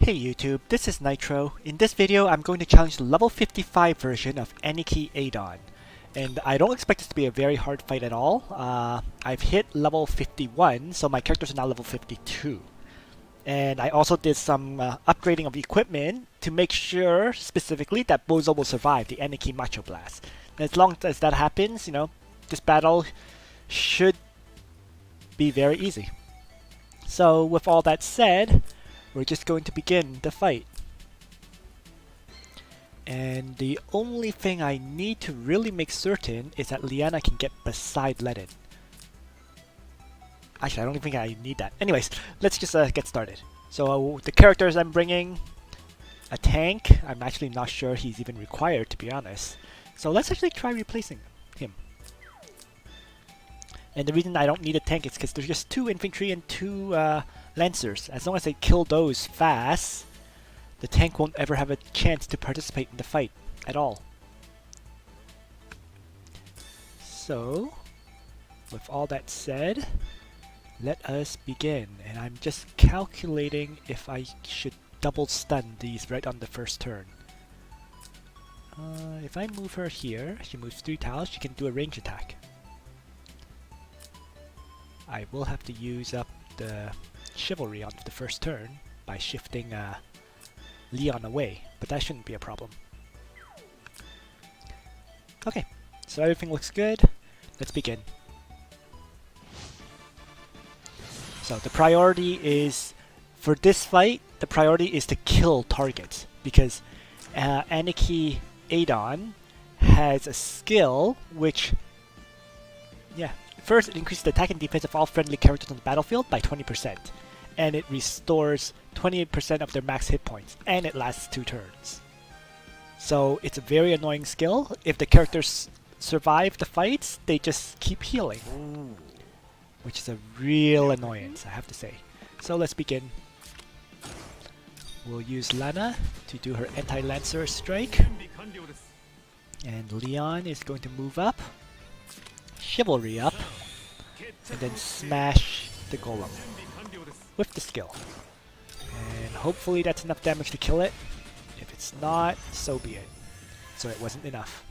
Hey YouTube, this is Nitro. In this video, I'm going to challenge the level 55 version of Aniki Adon. And I don't expect this to be a very hard fight at all. I've hit level 51, so my characters are now level 52. And I also did some upgrading of equipment to make sure, specifically, that Bozo will survive the Aniki Macho Blast. And as long as that happens, this battle should be very easy. So with all that said, we're just going to begin the fight. And the only thing I need to really make certain is that Liana can get beside Ledin. Actually, I don't think I need that. Anyways, let's just get started. So the characters I'm bringing, a tank. I'm actually not sure he's even required, to be honest. So let's actually try replacing him. And the reason I don't need a tank is because there's just 2 infantry and 2 Lancers. As long as I kill those fast, the tank won't ever have a chance to participate in the fight at all. So, with all that said, let us begin. And I'm just calculating if I should double stun these right on the first turn. If I move her here, she moves 3 tiles, she can do a range attack. I will have to use up the Chivalry on the first turn by shifting Leon away, but that shouldn't be a problem. Okay, so everything looks good. Let's begin. So the priority is, for this fight, the priority is to kill targets, because Aniki Adon has a skill which, first, it increases the attack and defense of all friendly characters on the battlefield by 20%, and it restores 20% of their max hit points, and it lasts 2 turns. So it's a very annoying skill. If the characters survive the fights, they just keep healing, which is a real annoyance, I have to say. So let's begin. We'll use Lana to do her anti-Lancer strike, and Leon is going to move up. Chivalry up, and then smash the golem with the skill. And hopefully that's enough damage to kill it. If it's not, so be it. So it wasn't enough.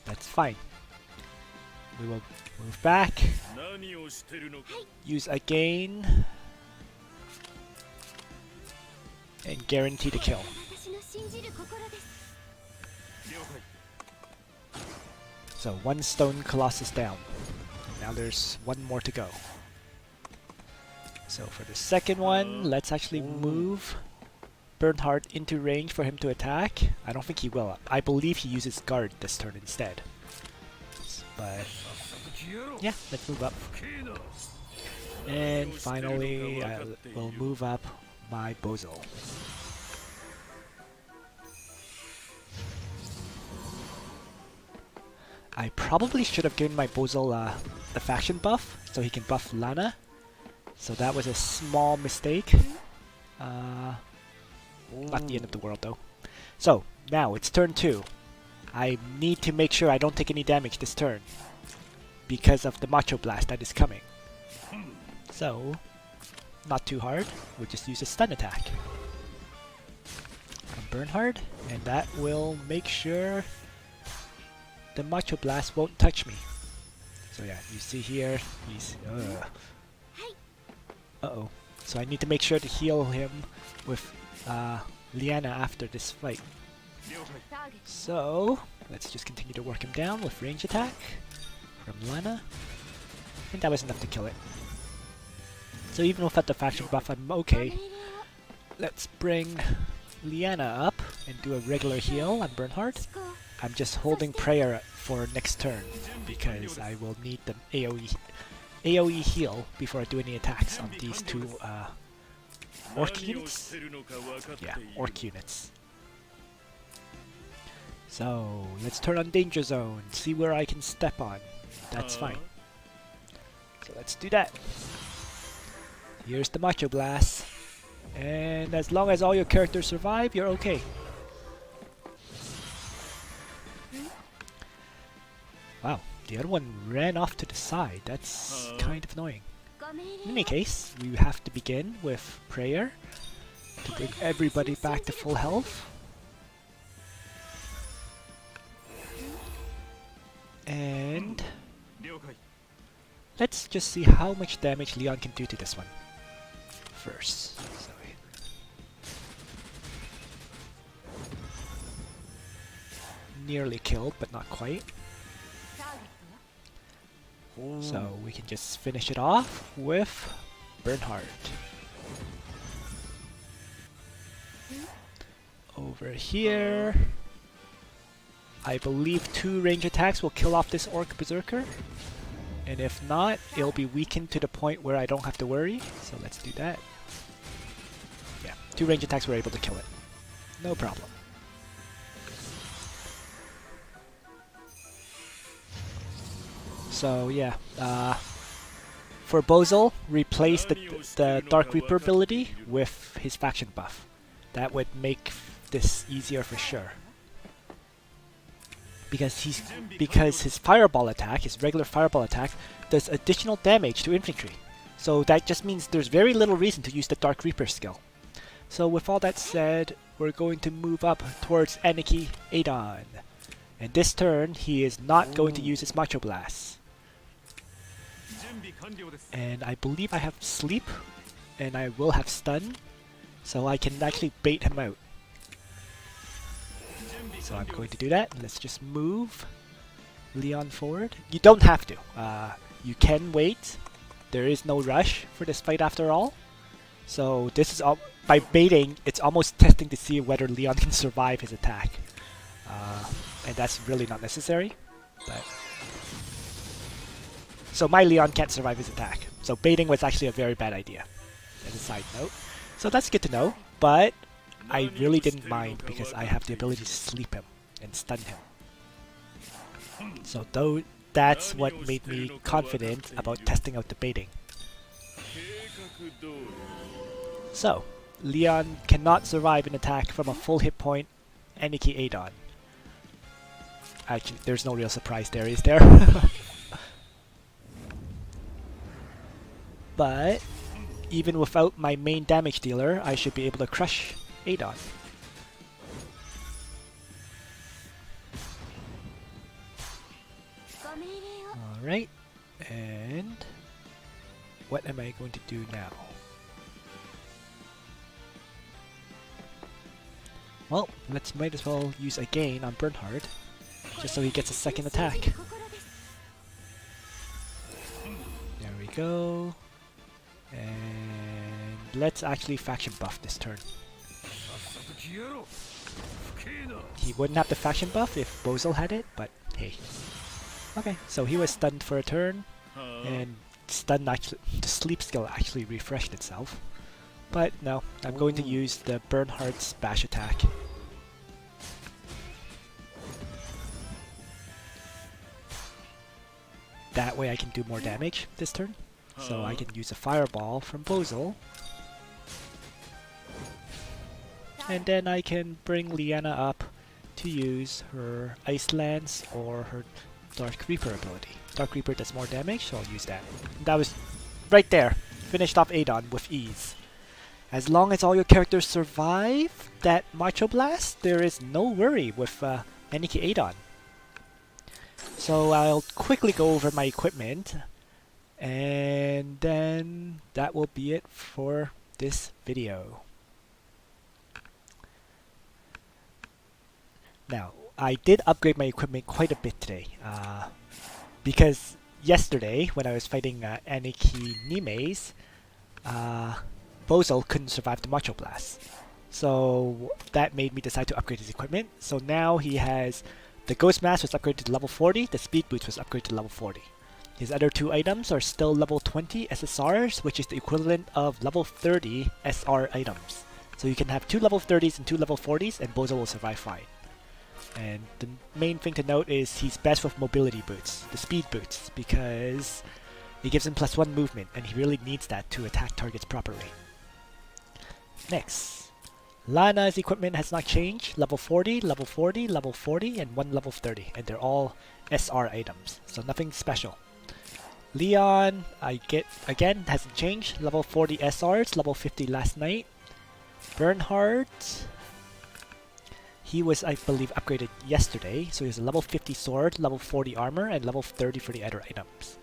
That's fine. We will move back, use again, and guarantee the kill. So 1 stone colossus down. Now there's 1 more to go. So for the second one, let's actually move Bernhard into range for him to attack. I don't think he will. I believe he uses guard this turn instead. But yeah, let's move up. And finally, I will move up my Bozo. I probably should have given my Bozo the faction buff, so he can buff Lana. So that was a small mistake. Not the end of the world though. So, now it's turn 2. I need to make sure I don't take any damage this turn, because of the Macho Blast that is coming. So, not too hard. We'll just use a stun attack from Bernhard, and that will make sure the Macho Blast won't touch me. So yeah, you see here, he's... Uh-oh. So I need to make sure to heal him with Liana after this fight. So, let's just continue to work him down with range attack from Lana. And that was enough to kill it. So even without the faction buff, I'm okay. Let's bring Liana up and do a regular heal on Bernhard. I'm just holding prayer for next turn because I will need the AoE heal before I do any attacks on these 2 orc units. Yeah, orc units. So let's turn on danger zone, see where I can step on. That's fine. So let's do that. Here's the Macho Blast, and as long as all your characters survive, you're okay. Wow, the other one ran off to the side. That's kind of annoying. In any case, we have to begin with prayer to bring everybody back to full health. And let's just see how much damage Leon can do to this one first. So, nearly killed, but not quite. So we can just finish it off with Bernhardt. Over here, I believe 2 range attacks will kill off this Orc Berserker. And if not, it'll be weakened to the point where I don't have to worry. So let's do that. Yeah, 2 range attacks were able to kill it. No problem. So yeah, for Bozel, replace the Dark Reaper ability with his faction buff. That would make this easier for sure. Because his fireball attack, his regular fireball attack, does additional damage to infantry. So that just means there's very little reason to use the Dark Reaper skill. So with all that said, we're going to move up towards Aniki Adon. And this turn, he is not going to use his Macho Blast. And I believe I have Sleep, and I will have Stun, so I can actually bait him out. So I'm going to do that. Let's just move Leon forward. You don't have to. You can wait. There is no rush for this fight after all. So this is by baiting, it's almost testing to see whether Leon can survive his attack. And that's really not necessary. But so my Leon can't survive his attack. So baiting was actually a very bad idea, as a side note. So that's good to know, but I really didn't mind because I have the ability to sleep him and stun him. So though that's what made me confident about testing out the baiting. So, Leon cannot survive an attack from a full hit point Aniki Adon. Actually, there's no real surprise there, is there? But even without my main damage dealer, I should be able to crush Adon. Alright, and what am I going to do now? Well, might as well use a gain on Bernhardt, just so he gets a second attack. There we go. And let's actually faction buff this turn. He wouldn't have the faction buff if Bozel had it, but hey. Okay, so he was stunned for a turn, and the sleep skill actually refreshed itself. But no, I'm going to use the Bernhardt's bash attack. That way I can do more damage this turn. So I can use a fireball from Bozel. And then I can bring Liana up to use her Ice Lance or her Dark Reaper ability. Dark Reaper does more damage, so I'll use that. And that was right there. Finished off Adon with ease. As long as all your characters survive that Macho Blast, there is no worry with Aniki Adon. So I'll quickly go over my equipment, and then that will be it for this video. Now, I did upgrade my equipment quite a bit today, because yesterday, when I was fighting Aniki Nimes, Bozel couldn't survive the Macho Blast. So that made me decide to upgrade his equipment. So now he has the Ghost Mask was upgraded to level 40, the Speed Boots was upgraded to level 40. His other 2 items are still level 20 SSRs, which is the equivalent of level 30 SR items. So you can have 2 level 30s and 2 level 40s, and Bozel will survive fine. And the main thing to note is he's best with mobility boots, the speed boots, because it gives him +1 movement, and he really needs that to attack targets properly. Next, Lana's equipment has not changed. Level 40, level 40, level 40, and 1 level 30, and they're all SR items, so nothing special. Leon, I get again, hasn't changed. Level 40 SRs, level 50 last night. Bernhard, he was, I believe, upgraded yesterday, so he has a level 50 sword, level 40 armor, and level 30 for the other items.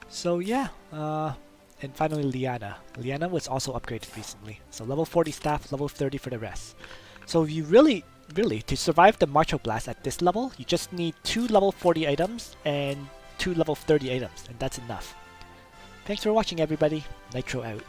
So yeah, and finally Liana. Liana was also upgraded recently, so level 40 staff, level 30 for the rest. So you really, to survive the Martial Blast at this level, you just need 2 level 40 items and 2 level 30 items, and that's enough. Thanks for watching everybody, Nitro out.